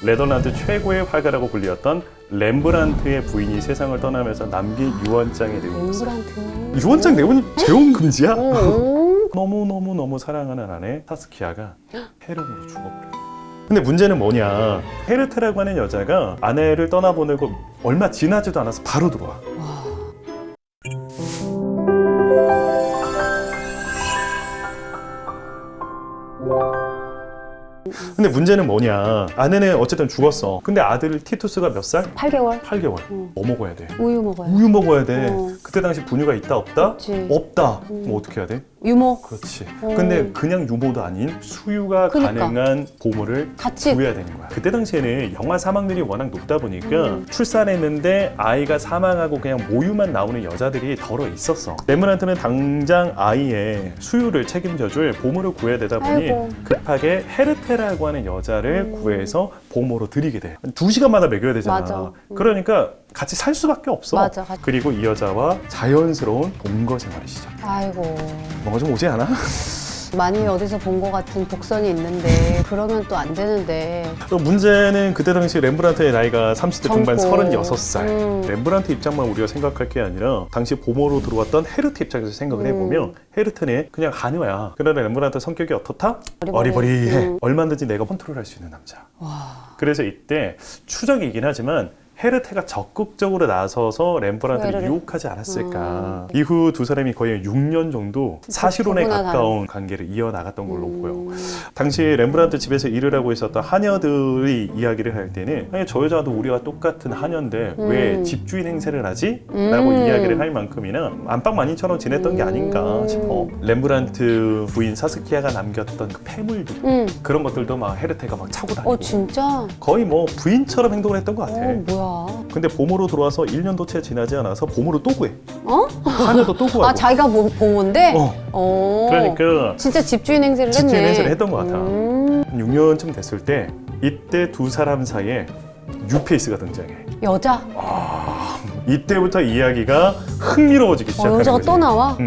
네덜란드 최고의 화가라고 불리었던 렘브란트의 부인이 세상을 떠나면서 남긴 유언장의 내용이었어요. 렘브란트. 유언장 내용이 재혼 금지야? 오. 너무 사랑하는 아내 사스키아가 폐렴으로 죽어버려. 근데 문제는 뭐냐, 헤르테라고 하는 여자가 아내를 떠나보내고 얼마 지나지도 않아서 바로 들어와. 근데 문제는 뭐냐, 아내는 어쨌든 죽었어. 근데 아들 티투스가 몇 살? 8개월? 8개월. 뭐 먹어야 돼? 우유 먹어요. 우유 먹어야 돼. 어. 그때 당시 분유가 있다 없다? 없지. 없다. 그럼 어떻게 해야 돼? 유모. 그렇지. 근데 그냥 유모도 아닌 수유가 그러니까. 가능한 보물을 같이. 구해야 되는 거야. 그때 당시에는 영아 사망률이 워낙 높다 보니까 출산했는데 아이가 사망하고 그냥 모유만 나오는 여자들이 덜어 있었어. 렘브란트는 당장 아이의 수유를 책임져줄 보물을 구해야 되다 보니 아이고. 급하게 헤르테라고 하는 여자를 구해서 보물로 드리게 돼. 2시간마다 먹여야 되잖아. 맞아. 그러니까 같이 살 수밖에 없어. 맞아. 그리고 이 여자와 자연스러운 동거 생활을 시작. 아이고. 뭔가 좀 오지 않아? 많이 어디서 본 것 같은 복선이 있는데 그러면 또 안 되는데. 또 문제는 그때 당시 렘브란트의 나이가 30대 중반 젊고. 36살. 렘브란트 입장만 우리가 생각할 게 아니라 당시 보모로 들어왔던 헤르트 입장에서 생각을 해보면 헤르트는 그냥 하녀야. 그러나 렘브란트 성격이 어떻다? 어리버리해. 얼마든지 내가 컨트롤할 수 있는 남자. 와. 그래서 이때 추정이긴 하지만 헤르테가 적극적으로 나서서 렘브란트를 후회를 유혹하지 않았을까. 이후 두 사람이 거의 6년 정도 사실혼에 그구나, 가까운 관계를 이어나갔던 걸로 보여. 당시 렘브란트 집에서 일을 하고 있었던 하녀들이 이야기를 할 때는 아니, 저 여자도 우리와 똑같은 하녀인데 왜 집주인 행세를 하지? 라고 이야기를 할 만큼이나 안방마님처럼 지냈던 게 아닌가 싶어. 렘브란트 부인 사스키아가 남겼던 그 폐물들 그런 것들도 막 헤르테가 막 차고 다니고 진짜? 거의 뭐 부인처럼 행동을 했던 것 같아. 뭐야. 근데 보모로 들어와서 1년도 채 지나지 않아서 보모로 또 구해. 어? 하녀도 또 구하고. 아, 자기가 보모인데? 그러니까 진짜 집주인 행세를 했네. 집주인 행세를 했던 것 같아. 6년쯤 됐을 때 이때 두 사람 사이에 뉴페이스가 등장해. 여자? 이때부터 이야기가 흥미로워지기 시작하는 여자가 거지. 또 나와?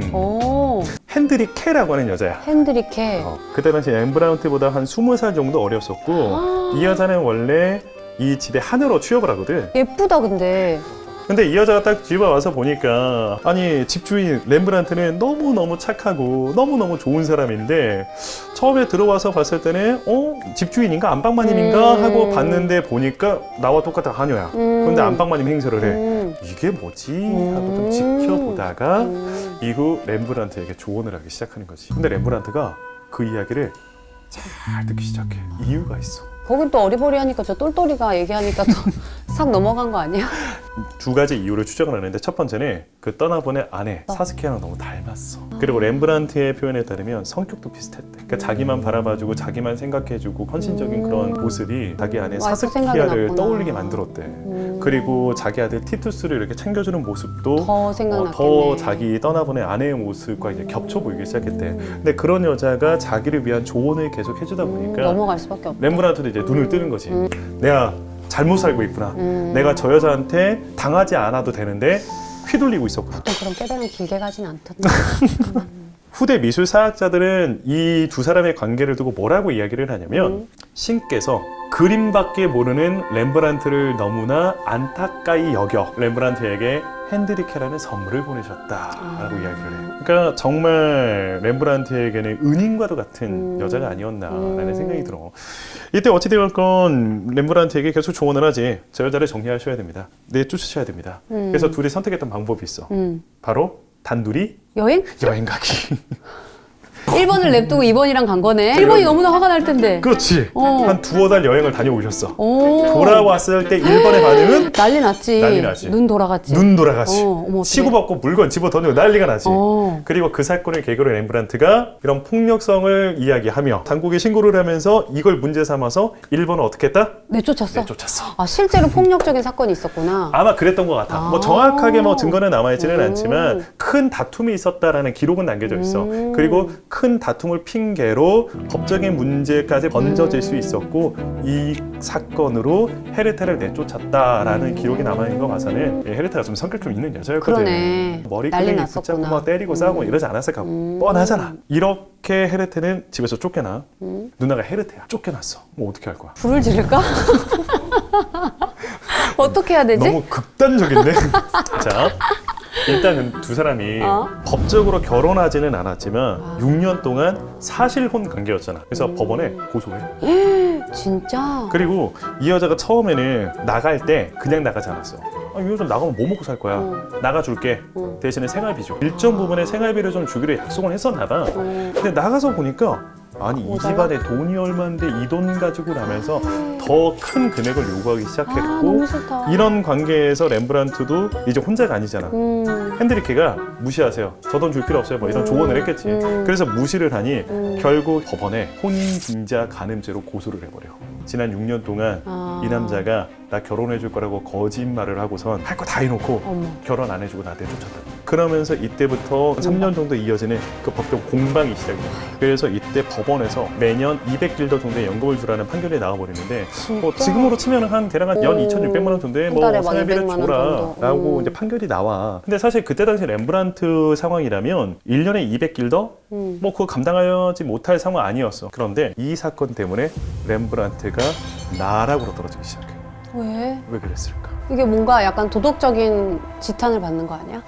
핸드리 캐라고 하는 여자야. 핸드리 캐. 그때 당시 렘브란트보다 한 20살 정도 어렸었고 이 여자는 원래 이 집에 하느로 취업을 하거든. 예쁘다 근데. 근데 이 여자가 딱 집에 와서 보니까 아니 집주인 렘브란트는 너무너무 착하고 너무너무 좋은 사람인데 처음에 들어와서 봤을 때는 집주인인가 안방마님인가 하고 봤는데 보니까 나와 똑같은 하녀야. 근데 안방마님 행세를 해. 이게 뭐지? 하고 좀 지켜보다가 이후 렘브란트에게 조언을 하기 시작하는 거지. 근데 렘브란트가 그 이야기를 잘 듣기 시작해. 이유가 있어. 거긴 또 어리버리하니까 저 똘똘이가 얘기하니까 또 싹 넘어간 거 아니야? 두 가지 이유를 추정을 하는데 첫 번째는 그 떠나보낸 아내 사스키아랑 너무 닮았어. 그리고 렘브란트의 표현에 따르면 성격도 비슷했대. 그러니까 자기만 바라봐주고 자기만 생각해주고 헌신적인 그런 모습이 자기 아내 와이프 생각이 사스키아를 났구나. 떠올리게 만들었대. 그리고 자기 아들 티투스를 이렇게 챙겨주는 모습도 더 생각났겠네. 더 자기 떠나보낸 아내의 모습과 이제 겹쳐 보이기 시작했대. 근데 그런 여자가 자기를 위한 조언을 계속 해주다 보니까 넘어갈 수밖에 없다. 렘브란트도 이제 눈을 뜨는 거지. 내가 잘못 살고 있구나. 내가 저 여자한테 당하지 않아도 되는데 휘둘리고 있었구나. 또 그런 깨달음 길게 가진 않던데. 후대 미술 사학자들은 이 두 사람의 관계를 두고 뭐라고 이야기를 하냐면 신께서 그림밖에 모르는 렘브란트를 너무나 안타까이 여겨 렘브란트에게 핸드리케라는 선물을 보내셨다라고 이야기를 해요. 그러니까 정말 렘브란트에게는 은인과도 같은 여자가 아니었나라는 생각이 들어. 이때 어찌되었건 렘브란트에게 계속 조언을 하지. 저 여자를 정리하셔야 됩니다. 내쫓으셔야 됩니다. 그래서 둘이 선택했던 방법이 있어. 바로 단둘이 여행? 여행 가기. 1번을 냅두고 2번이랑 간 거네. 1번이 너무나 화가 날 텐데. 그렇지. 한 두어 달 여행을 다녀오셨어. 오. 돌아왔을 때 1번의 반응은 난리 났지. 난리 나지. 눈 돌아갔지. 눈 돌아가지. 어머, 어떡해. 치고받고 물건 집어 던지고 난리가 나지. 어. 그리고 그 사건을 계기로 렘브란트가 이런 폭력성을 이야기하며 당국에 신고를 하면서 이걸 문제 삼아서 1번은 어떻게 했다? 내쫓았어? 내쫓았어. 아, 실제로 폭력적인 사건이 있었구나. 아마 그랬던 것 같아. 뭐 정확하게 뭐 증거는 남아있지는 않지만 큰 다툼이 있었다라는 기록은 남겨져 있어. 그리고 큰 다툼을 핑계로 법적인 문제까지 번져질 수 있었고 이 사건으로 헤르테를 내쫓았다라는 기록이 남아있는 거 봐서는 헤르테가 좀 성격 좀 있는 여자였거든. 그러네. 난리 머리끈이 났었구나. 붙잡고 막 때리고 싸우고 이러지 않았을까 뻔하잖아. 이렇게 헤르테는 집에서 쫓겨나. 누나가 헤르테야. 쫓겨났어. 뭐 어떻게 할 거야? 불을 지를까? 어떻게 해야 되지? 너무 극단적인데? 자, 일단은 두 사람이 법적으로 결혼하지는 않았지만 6년 동안 사실혼 관계였잖아. 그래서 법원에 고소해. 진짜? 그리고 이 여자가 처음에는 나갈 때 그냥 나가지 않았어. 이 여자 나가면 뭐 먹고 살 거야? 나가줄게. 대신에 생활비죠. 일정 부분의 생활비를 좀 주기로 약속을 했었나 봐. 근데 나가서 보니까 아니 이 집안에 돈이 얼마인데 이 돈 가지고 나면서 더 큰 금액을 요구하기 시작했고 너무 싫다. 이런 관계에서 렘브란트도 이제 혼자가 아니잖아. 핸드리케가 무시하세요. 저 돈 줄 필요 없어요. 뭐 이런 조언을 했겠지. 그래서 무시를 하니 결국 법원에 혼인빙자 간음죄로 고소를 해버려. 지난 6년 동안 이 남자가 나 결혼해 줄 거라고 거짓말을 하고선 할 거 다 해놓고 결혼 안 해주고 나한테 쫓았다. 그러면서 이때부터 3년 정도 이어지는 그 법정 공방이 시작이 돼요. 그래서 이때 법원에서 매년 200길더 정도의 연금을 주라는 판결이 나와버리는데 지금으로 치면 한 대략 한 연 2,600만 원 정도의 뭐 생활비를 줘라라고 이제 판결이 나와. 근데 사실 그때 당시 렘브란트 상황이라면 1년에 200길더? 뭐 그거 감당하지 못할 상황 아니었어. 그런데 이 사건 때문에 렘브란트가 나락으로 떨어지기 시작해. 왜? 왜 그랬을까? 이게 뭔가 약간 도덕적인 지탄을 받는 거 아니야?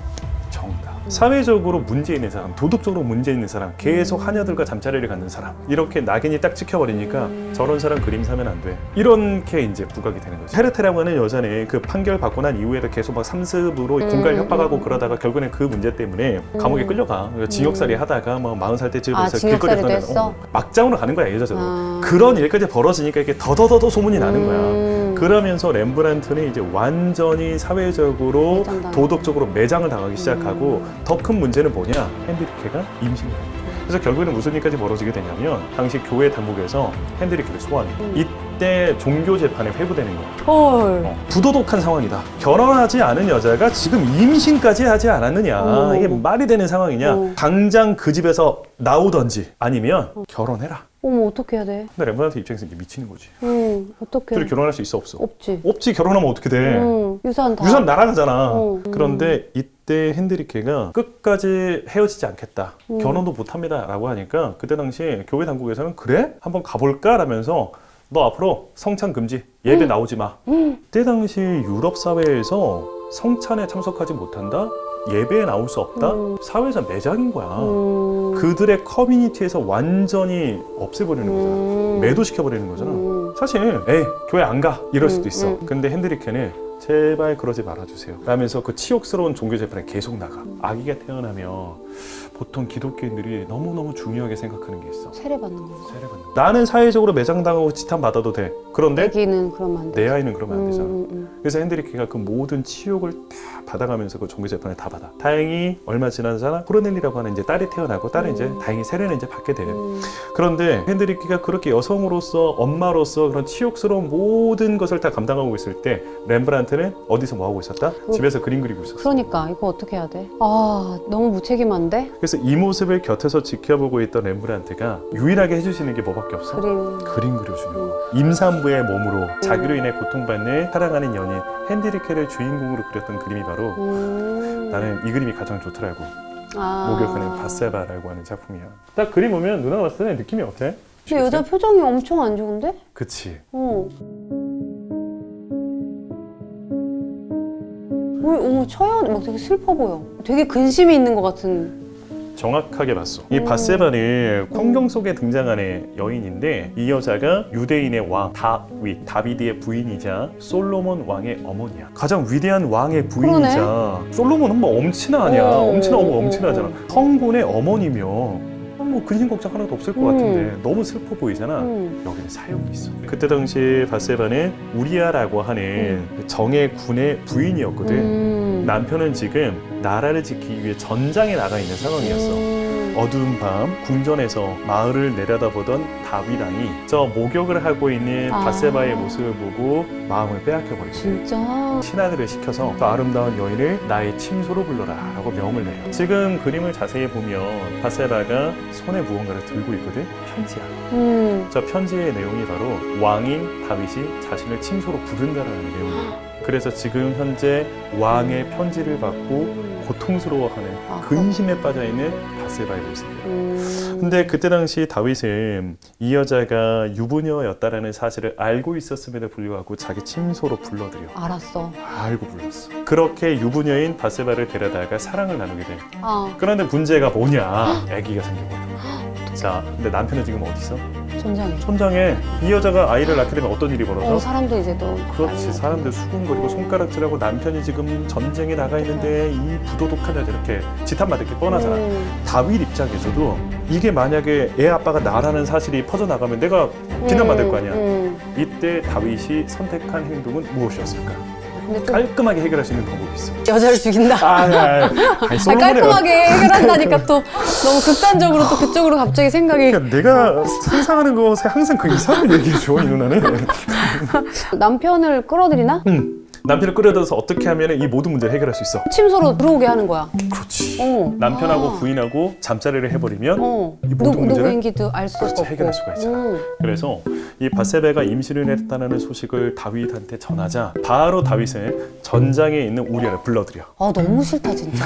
정답. 사회적으로 문제 있는 사람, 도덕적으로 문제 있는 사람, 계속 하녀들과 잠자리를 갖는 사람, 이렇게 낙인이 딱 찍혀버리니까 저런 사람 그림 사면 안 돼. 이렇게 이제 부각이 되는 거지. 헤르테라고 하는 여자는 그 판결 받고 난 이후에도 계속 막 삼습으로 공갈 협박하고 그러다가 결국에는 그 문제 때문에 감옥에 끌려가. 징역살이 하다가 뭐 40살 때쯤 해서 징역살이도 했어? 막장으로 가는 거야, 이 여자도. 그런 일까지 벌어지니까 이게 더더더 소문이 나는 거야. 그러면서 렘브란트는 이제 완전히 사회적으로 도덕적으로 매장을 당하기 시작하고 더 큰 문제는 뭐냐? 핸드리케가 임신을 합니다. 그래서 결국에는 무슨 일까지 벌어지게 되냐면 당시 교회 당국에서 핸드리케를 소환해. 이때 종교 재판에 회부되는 거야. 헐. 부도덕한 상황이다. 결혼하지 않은 여자가 지금 임신까지 하지 않았느냐. 이게 말이 되는 상황이냐. 당장 그 집에서 나오던지 아니면 결혼해라. 어머, 어떻게 해야 돼? 근데 렘브란트 입장에서 이제 미치는 거지. 어떻게? 둘이 결혼할 수 있어 없어? 없지. 없지. 결혼하면 어떻게 돼? 유산 다. 유산 날아가잖아. 그런데 이때 핸드리케가 끝까지 헤어지지 않겠다. 결혼도 못합니다. 라고 하니까 그때 당시 교회 당국에서는 그래? 한번 가볼까? 라면서 너 앞으로 성찬 금지. 예배 나오지 마. 그때 당시 유럽 사회에서 성찬에 참석하지 못한다? 예배에 나올 수 없다? 사회에서 매장인 거야. 그들의 커뮤니티에서 완전히 없애버리는 거잖아. 매도시켜버리는 거잖아. 사실 에이 교회 안 가 이럴 수도 있어. 근데 핸드리케는 제발 그러지 말아주세요 라면서 그 치욕스러운 종교 재판에 계속 나가. 아기가 태어나면 보통 기독교인들이 너무너무 중요하게 생각하는 게 있어. 세례받는 거지. 세례받는 거. 나는 사회적으로 매장당하고 지탄받아도 돼. 그런데 애기는 그러면 안 돼. 내 아이는 그러면 안 되잖아. 그래서 핸드리케가 그 모든 치욕을 다 받아가면서 그 종교 재판을 다 받아. 다행히 얼마 지나잖아. 코르넬리라고 하는 이제 딸이 태어나고 딸은 이제 다행히 세례는 이제 받게 돼. 그런데 핸드리케가 그렇게 여성으로서 엄마로서 그런 치욕스러운 모든 것을 다 감당하고 있을 때 렘브란트는 어디서 뭐 하고 있었다? 집에서 그림 그리고 있었어. 그러니까 이거 어떻게 해야 돼? 아, 너무 무책임한데? 그래서 이 모습을 곁에서 지켜보고 있던 렘브란트가 유일하게 해주시는 게 뭐밖에 없어? 그림 그려주는 거. 임산부의 몸으로 자기로 인해 고통받는 사랑하는 연인 핸드리케를 주인공으로 그렸던 그림이 바로 나는 이 그림이 가장 좋더라고. 목욕하는 바세바라고 하는 작품이야. 딱 그림 보면 누나가 봤을 때 느낌이 어때? 근데 여자 표정이 엄청 안 좋은데? 그치. 어머, 처연, 막 되게 슬퍼 보여. 되게 근심이 있는 것 같은. 정확하게 봤어. 이 바세바는 성경 속에 등장하는 여인인데 이 여자가 유대인의 왕 다비드의 부인이자 솔로몬 왕의 어머니야. 가장 위대한 왕의 부인이자 그러네. 솔로몬은 뭐 엄친아냐. 엄친아고 엄친아잖아. 성군의 어머니며 뭐 근심 걱정 하나도 없을 것 같은데 너무 슬퍼 보이잖아. 여기는 사연이 있어. 그때 당시 바세바는 우리아라고 하는 정의 군의 부인이었거든. 남편은 지금 나라를 지키기 위해 전장에 나가 있는 상황이었어. 어두운 밤 궁전에서 마을을 내려다보던 다윗 왕이 저 목욕을 하고 있는 바세바의 모습을 보고 마음을 빼앗겨버리고 진짜? 신하들을 시켜서 그 아름다운 여인을 나의 침소로 불러라 라고 명을 내려. 지금 그림을 자세히 보면 바세바가 손에 무언가를 들고 있거든. 편지야. 저 편지의 내용이 바로 왕인 다윗이 자신을 침소로 부른다라는 내용이에요. 그래서 지금 현재 왕의 편지를 받고 고통스러워하는 아, 근심에 빠져있는 바세바의 모습이에요. 근데 그때 당시 다윗은 이 여자가 유부녀였다라는 사실을 알고 있었음에도 불구하고 자기 침소로 불러들여 알았어. 알고 불렀어. 그렇게 유부녀인 바세바를 데려다가 사랑을 나누게 돼. 아, 그런데 문제가 뭐냐? 아기가 생겨버려. 자, 근데 남편은 지금 어디 있어? 전장에. 천장에. 이 여자가 아이를 낳게 되면 어떤 일이 벌어져? 사람도 이제 또. 그렇지. 사람들 수군거리고 손가락질하고 남편이 지금 전쟁에 나가 있는데 이 부도덕한 여자 이렇게 지탄받을 게 뻔하잖아. 다윗 입장에서도 이게 만약에 애 아빠가 나라는 사실이 퍼져나가면 내가 비난받을 거 아니야. 이때 다윗이 선택한 행동은 무엇이었을까? 근데 또 깔끔하게 해결할 수 있는 방법이 있어. 여자를 죽인다. 깔끔하게. 깔끔하게 해결한다니까 또 너무 극단적으로 또 그쪽으로 갑자기 생각이. 그러니까 내가 상상하는 것에 항상 그 이상을 얘기해줘, 이 누나는. 남편을 끌어들이나? 남편을 끌어들여서 어떻게 하면 이 모든 문제를 해결할 수 있어? 침소로 들어오게 하는 거야. 그렇지. 어. 남편하고 부인하고 잠자리를 해버리면 이 모든 문제를 누구인지도 알 수가 그렇지, 없고. 해결할 수가 있잖아. 그래서 이 바세바가 임신을 했다는 소식을 다윗한테 전하자 바로 다윗은 전장에 있는 우리아를 불러들여. 아 너무 싫다 진짜.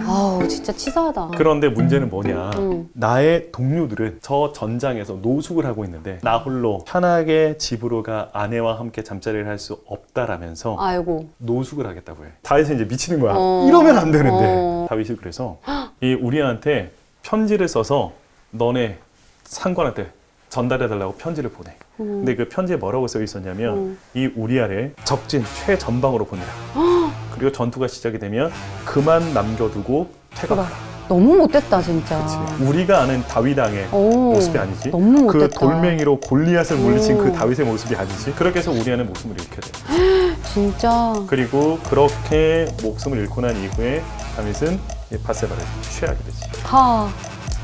아우 진짜 치사하다. 그런데 문제는 뭐냐? 음. 나의 동료들은 저 전장에서 노숙을 하고 있는데 나 홀로 편하게 집으로 가 아내와 함께 잠자리를 할 수 없다라면서 아이고. 노숙을 하겠다고 해. 다윗은 이제 미치는 거야. 어. 이러면 안 되는데. 어. 다윗이 그래서 이 우리아한테 편지를 써서 너네 상관한테 전달해달라고 편지를 보내. 근데 그 편지에 뭐라고 써 있었냐면 이 우리아를 적진 최전방으로 보내라. 그리고 전투가 시작이 되면 그만 남겨두고 퇴각하라. 너무 못됐다 진짜. 그치. 우리가 아는 다윗 왕의 모습이 아니지. 너무 그 못됐다. 돌멩이로 골리앗을 물리친 그 다윗의 모습이 아니지. 그렇게 해서 우리아는 목숨을 잃게 돼. 진짜. 그리고 그렇게 목숨을 잃고 난 이후에 다윗은 이 바세바를 취하게 되지. 하.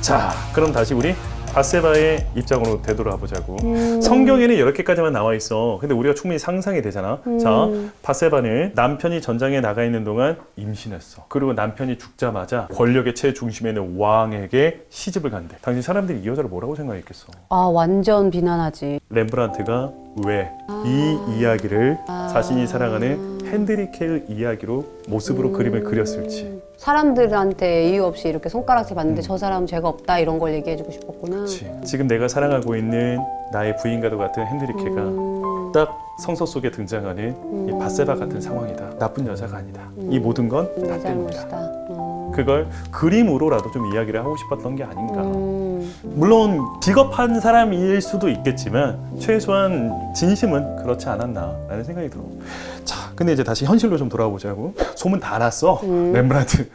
자, 그럼 다시 우리 바세바의 입장으로 되돌아 보자고. 성경에는 이렇게까지만 나와 있어. 근데 우리가 충분히 상상이 되잖아. 자, 바세바는 남편이 전장에 나가 있는 동안 임신했어. 그리고 남편이 죽자마자 권력의 최중심에 있는 왕에게 시집을 간대. 당신 사람들이 이 여자를 뭐라고 생각했겠어? 아 완전 비난하지. 렘브란트가 왜 이 이야기를 자신이 사랑하는 핸드리케의 이야기로 모습으로 그림을 그렸을지. 사람들한테 이유 없이 이렇게 손가락질 받는데 저 사람 죄가 없다 이런 걸 얘기해주고 싶었구나. 그치. 지금 내가 사랑하고 있는 나의 부인과도 같은 핸드리케가 딱 성서 속에 등장하는 이 바세바 같은 상황이다. 나쁜 여자가 아니다. 이 모든 건 나 내 때문이다. 잘못이다. 그걸 그림으로라도 좀 이야기를 하고 싶었던 게 아닌가. 물론 비겁한 사람일 수도 있겠지만 최소한 진심은 그렇지 않았나라는 생각이 들어. 자, 근데 이제 다시 현실로 좀 돌아보자고. 소문 다 났어. 렘브란트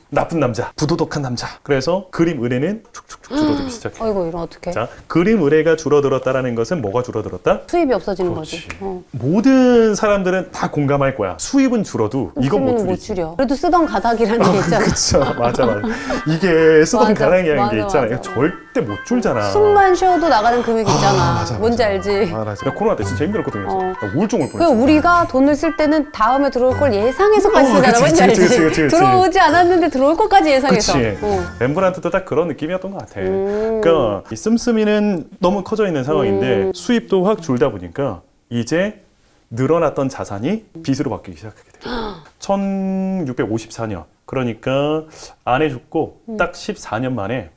나쁜 남자, 부도덕한 남자. 그래서 그림 의뢰는 축축축 줄어들기 시작해. 어이구 이런 어떡해. 자, 그림 의뢰가 줄어들었다라는 것은 뭐가 줄어들었다? 수입이 없어지는 그렇지. 거지. 모든 사람들은 다 공감할 거야. 수입은 줄어도 이건 못 쓰면은 못 줄이지. 줄여. 그래도 쓰던 가닥이라는 게 있잖아. 그쵸, 맞아. 이게 쓰던 맞아, 가랑이라는 게 맞아, 있잖아. 맞아. 이거 절대 못 줄잖아. 숨만 쉬어도 나가는 금액 있잖아. 맞아. 뭔지 알지? 아, 나 코로나 때 진짜 힘들었거든요. 어. 나 우울증 올 그 뻔했어. 우리가 돈을 쓸 때는 다음에 들어올 걸 예상해서까지 쓰잖아. 그치, 뭔지 그치, 알지? 그치. 들어오지 않았는데 들어올 것까지 예상해서. 그치. 렘브란트도 딱 그런 느낌이었던 것 같아. 그러니까 이 씀씀이는 너무 커져 있는 상황인데 수입도 확 줄다 보니까 이제 늘어났던 자산이 빚으로 바뀌기 시작하게 돼요. 1654년. 그러니까 아내 죽고 딱 14년 만에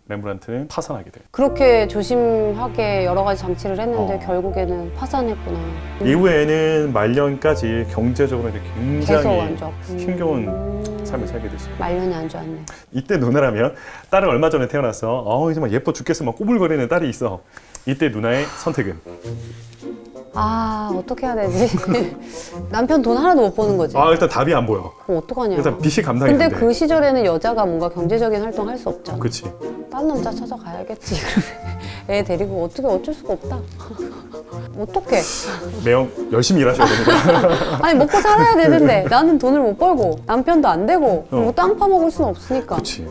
렘브란트는 파산하게 돼요. 그렇게 조심하게 여러 가지 장치를 했는데 어. 결국에는 파산했구나. 이후에는 말년까지 경제적으로 이렇게 계속 굉장히 안 좋아. 힘겨운 삶을 살게 되죠. 말년이 안 좋았네. 이때 누나라면 딸은 얼마 전에 태어났어. 이제 막 예뻐 죽겠어. 막 꼬불거리는 딸이 있어. 이때 누나의 선택은? 아 어떻게 해야 되지? 남편 돈 하나도 못 버는 거지. 일단 답이 안 보여. 어떡하냐. 일단 빚이 감당이 근데 된대. 그 시절에는 여자가 뭔가 경제적인 활동 할 수 없잖아. 그치. 딴 남자 찾아가야겠지. 애 데리고 어떻게 어쩔 수가 없다. 어떡해. 매형 열심히 일하셔야 됩니다. 아니 먹고 살아야 되는데 나는 돈을 못 벌고 남편도 안 되고 뭐 땅 파먹을 수는 없으니까. 그치.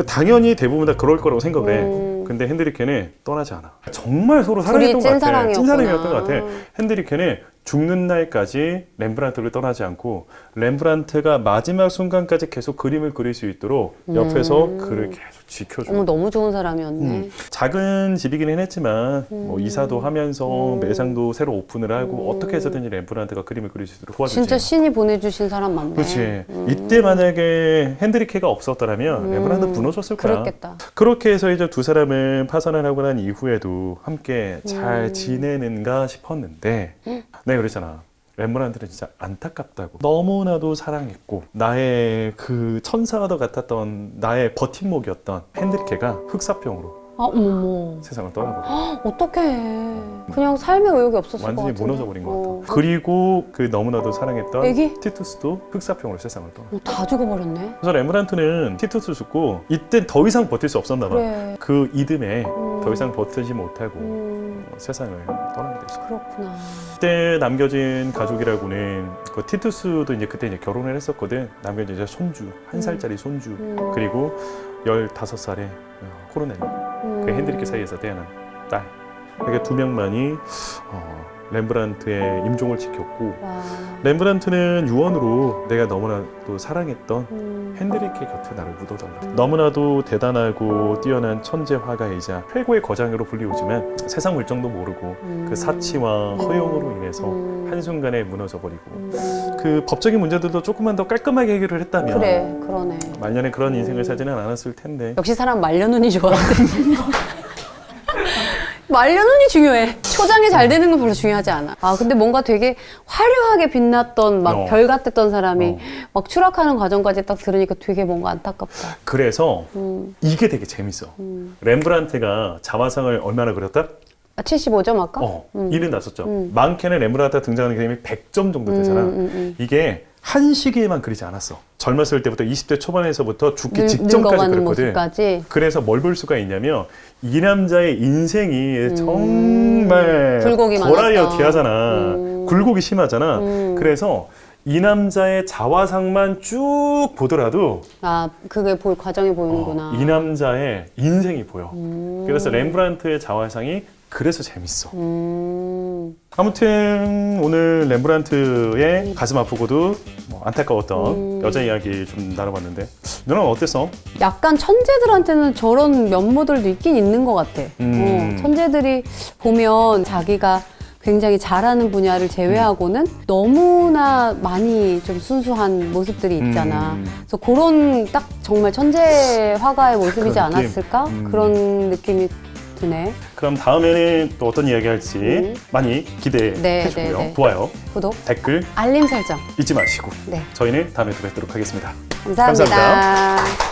당연히 대부분 다 그럴 거라고 생각을 해. 근데 핸드리케는 떠나지 않아. 정말 서로 사랑했던 것 같아. 찐사랑이었구나. 찐사랑이었던 것 같아. 핸드리케는 죽는 날까지 렘브란트를 떠나지 않고 렘브란트가 마지막 순간까지 계속 그림을 그릴 수 있도록 옆에서 그를 계속 지켜줘. 어머, 너무 좋은 사람이었네. 작은 집이기는 했지만 뭐 이사도 하면서 매장도 새로 오픈을 하고 어떻게 해서든지 렘브란트가 그림을 그릴 수 있도록 도와주지. 진짜 신이 보내주신 사람 맞네. 그렇지. 이때 만약에 핸드리케가 없었더라면 렘브란트 무너졌을 거야. 그랬겠다. 그렇게 해서 이제 두 사람은 파산을 하고 난 이후에도 함께 잘 지내는가 싶었는데 내가 그랬잖아. 렘브란트는 진짜 안타깝다고. 너무나도 사랑했고 나의 그 천사가 같았던 나의 버팀목이었던 핸드리케가 흑사병으로 아, 어머. 세상을 떠나버려. 어떡해. 그냥 삶의 의욕이 없었을 것 완전히 같은데. 무너져 버린 것 같아. 그리고 그 너무나도 사랑했던 애기? 티투스도 흑사병으로 세상을 떠나. 다 죽어버렸네. 그래서 렘브란트는 티투스 죽고 이때 더 이상 버틸 수 없었나 봐. 그래. 그 이듬해 더 이상 버티지 못하고 세상을 떠나게 됐어. 그렇구나. 그때 남겨진 가족이라고는 그 티투스도 이제 그때 이제 결혼을 했었거든. 남겨진 이제 손주, 1살짜리 손주, 그리고 15살의 코르넬, 그 핸드리케 사이에서 태어난 딸. 그러니까 두 명만이 렘브란트의 임종을 지켰고 와. 렘브란트는 유언으로 내가 너무나도 사랑했던 핸드리케 곁에 나를 묻어달라. 너무나도 대단하고 뛰어난 천재 화가이자 최고의 거장으로 불리우지만 세상 물정도 모르고 그 사치와 허용으로 인해서 한순간에 무너져버리고 그 법적인 문제들도 조금만 더 깔끔하게 해결을 했다면 그래, 그러네. 말년에 그런 인생을 살지는 않았을 텐데. 역시 사람 말려눈이 좋아. 말려눈이 중요해. 초장이 잘 되는 건 별로 중요하지 않아. 아, 근데 뭔가 되게 화려하게 빛났던 막 별 같았던 사람이 막 추락하는 과정까지 딱 들으니까 되게 뭔가 안타깝다. 그래서 이게 되게 재밌어. 렘브란트가 자화상을 얼마나 그렸다? 아, 75점 아까? 75점. 많게는 렘브란트가 등장하는 그림이 100점 정도 되잖아. 이게 한 시기에만 그리지 않았어. 젊었을 때부터 20대 초반에서부터 죽기 직전까지 늙어가는 그렸거든. 모습까지. 그래서 뭘 볼 수가 있냐면 이 남자의 인생이 정말 굴곡이 버라이어티하잖아. 굴곡이 심하잖아. 그래서 이 남자의 자화상만 쭉 보더라도 아, 그게 과정이 보이는구나. 이 남자의 인생이 보여. 그래서 렘브란트의 자화상이 그래서 재밌어. 아무튼 오늘 렘브란트의 가슴 아프고도 뭐 안타까웠던 여자 이야기 좀 나눠봤는데 누나는 어땠어? 약간 천재들한테는 저런 면모들도 있긴 있는 것 같아. 천재들이 보면 자기가 굉장히 잘하는 분야를 제외하고는 너무나 많이 좀 순수한 모습들이 있잖아. 그래서 그런 딱 정말 천재 화가의 모습이지 그런 느낌? 않았을까? 그런 느낌이 드네. 그럼 다음에는 또 어떤 이야기 할지 많이 기대해 네, 주고요. 네, 네. 좋아요, 구독, 댓글 알림 설정. 잊지 마시고 네. 저희는 다음에 또 뵙도록 하겠습니다. 감사합니다. 감사합니다.